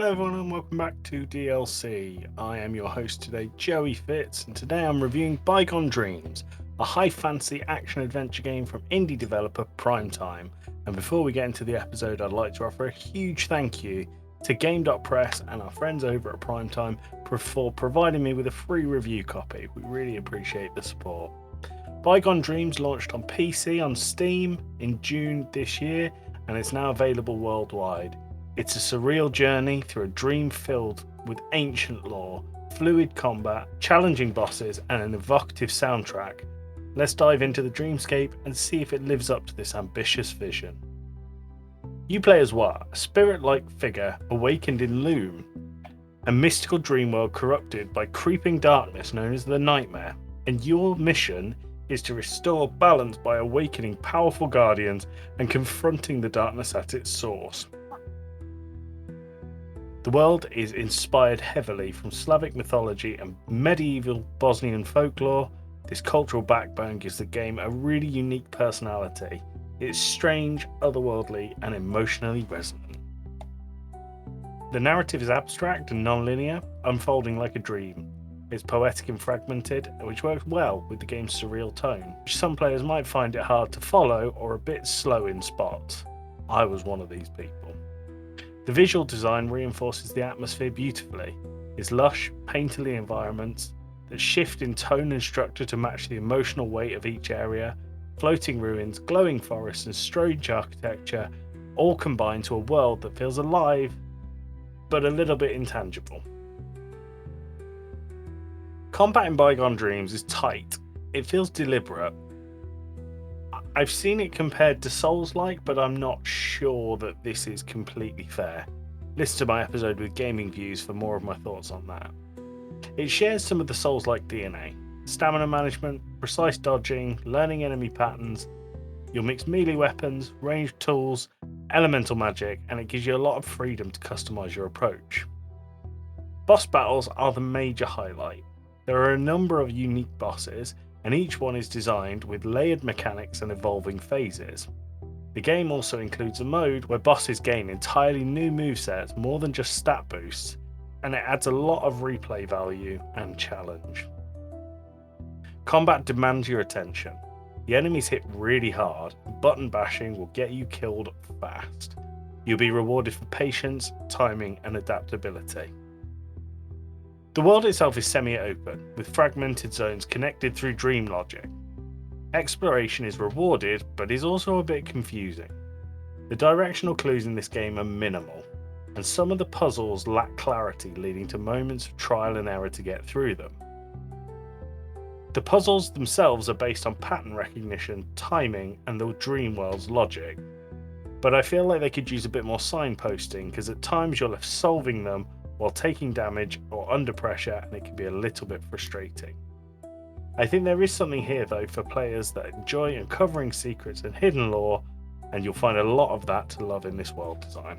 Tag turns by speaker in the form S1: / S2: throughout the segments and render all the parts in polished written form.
S1: Hello everyone and welcome back to DLC. I am your host today, Joey Fitz, and today I'm reviewing Bygone Dreams, a high fantasy action adventure game from indie developer Primetime. And before we get into the episode, I'd like to offer a huge thank you to Game.Press and our friends over at Primetime for providing me with a free review copy. We really appreciate the support. Bygone Dreams launched on PC on Steam in June this year, and it's now available worldwide. It's a surreal journey through a dream filled with ancient lore, fluid combat, challenging bosses, and an evocative soundtrack. Let's dive into the dreamscape and see if it lives up to this ambitious vision. You play as what? A spirit-like figure awakened in Loom, a mystical dream world corrupted by creeping darkness known as the Nightmare, and your mission is to restore balance by awakening powerful guardians and confronting the darkness at its source. The world is inspired heavily from Slavic mythology and medieval Bosnian folklore. This cultural backbone gives the game a really unique personality. It's strange, otherworldly, and emotionally resonant. The narrative is abstract and non-linear, unfolding like a dream. It's poetic and fragmented, which works well with the game's surreal tone, which some players might find it hard to follow or a bit slow in spots. I was one of these people. The visual design reinforces the atmosphere beautifully. It's lush, painterly environments that shift in tone and structure to match the emotional weight of each area. Floating ruins, glowing forests, and strange architecture all combine to a world that feels alive, but a little bit intangible. Combat in Bygone Dreams is tight. It feels deliberate. I've seen it compared to Souls-like, but I'm not sure that this is completely fair. Listen to my episode with Gaming Views for more of my thoughts on that. It shares some of the Souls-like DNA. Stamina management, precise dodging, learning enemy patterns. You'll mix melee weapons, ranged tools, elemental magic, and it gives you a lot of freedom to customize your approach. Boss battles are the major highlight. There are a number of unique bosses, and each one is designed with layered mechanics and evolving phases. The game also includes a mode where bosses gain entirely new movesets more than just stat boosts, and it adds a lot of replay value and challenge. Combat demands your attention. The enemies hit really hard, and button bashing will get you killed fast. You'll be rewarded for patience, timing, and adaptability. The world itself is semi-open, with fragmented zones connected through dream logic. Exploration is rewarded, but is also a bit confusing. The directional clues in this game are minimal, and some of the puzzles lack clarity, leading to moments of trial and error to get through them. The puzzles themselves are based on pattern recognition, timing, and the dream world's logic, but I feel like they could use a bit more signposting, because at times you're left solving them while taking damage or under pressure, and it can be a little bit frustrating. I think there is something here though for players that enjoy uncovering secrets and hidden lore, and you'll find a lot of that to love in this world design.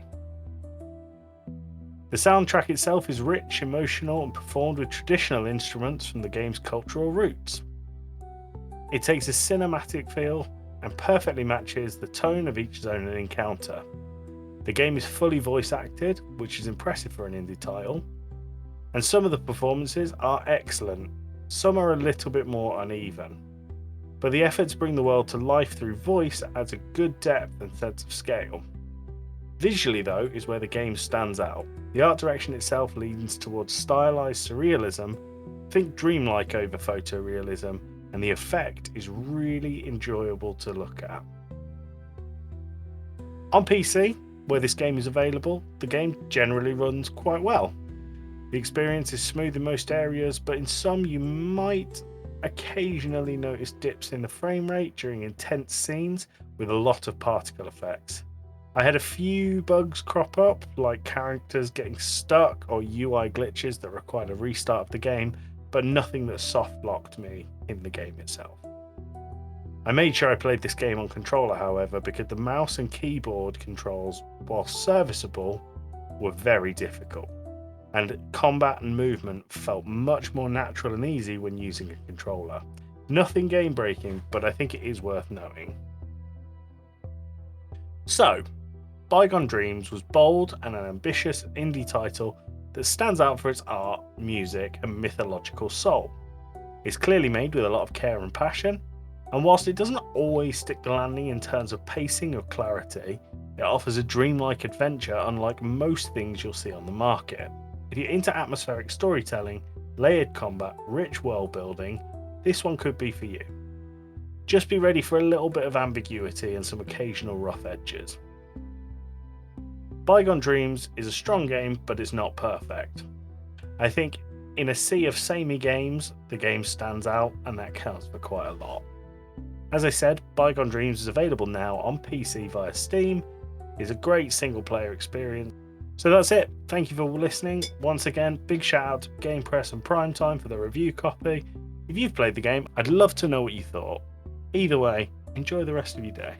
S1: The soundtrack itself is rich, emotional, and performed with traditional instruments from the game's cultural roots. It takes a cinematic feel and perfectly matches the tone of each zone and encounter. The game is fully voice acted, which is impressive for an indie title, and some of the performances are excellent, some are a little bit more uneven. But the effort to bring the world to life through voice adds a good depth and sense of scale. Visually though is where the game stands out. The art direction itself leans towards stylized surrealism, think dreamlike over photorealism, and the effect is really enjoyable to look at. On PC, where this game is available, the game generally runs quite well. The experience is smooth in most areas, but in some you might occasionally notice dips in the frame rate during intense scenes with a lot of particle effects. I had a few bugs crop up, like characters getting stuck or UI glitches that required a restart of the game, but nothing that soft locked me in the game itself. I made sure I played this game on controller, however, because the mouse and keyboard controls, while serviceable, were very difficult, and combat and movement felt much more natural and easy when using a controller. Nothing game breaking, but I think it is worth knowing. So, Bygone Dreams was bold and an ambitious indie title that stands out for its art, music, and mythological soul. It's clearly made with a lot of care and passion, and whilst it doesn't always stick the landing in terms of pacing or clarity, it offers a dreamlike adventure unlike most things you'll see on the market. If you're into atmospheric storytelling, layered combat, rich world building, this one could be for you. Just be ready for a little bit of ambiguity and some occasional rough edges. Bygone Dreams is a strong game, but it's not perfect. I think in a sea of samey games, the game stands out, and that counts for quite a lot. As I said, Bygone Dreams is available now on PC via Steam. It's a great single player experience. So that's it. Thank you for listening. Once again, big shout out to Game Press and Primetime for the review copy. If you've played the game, I'd love to know what you thought. Either way, enjoy the rest of your day.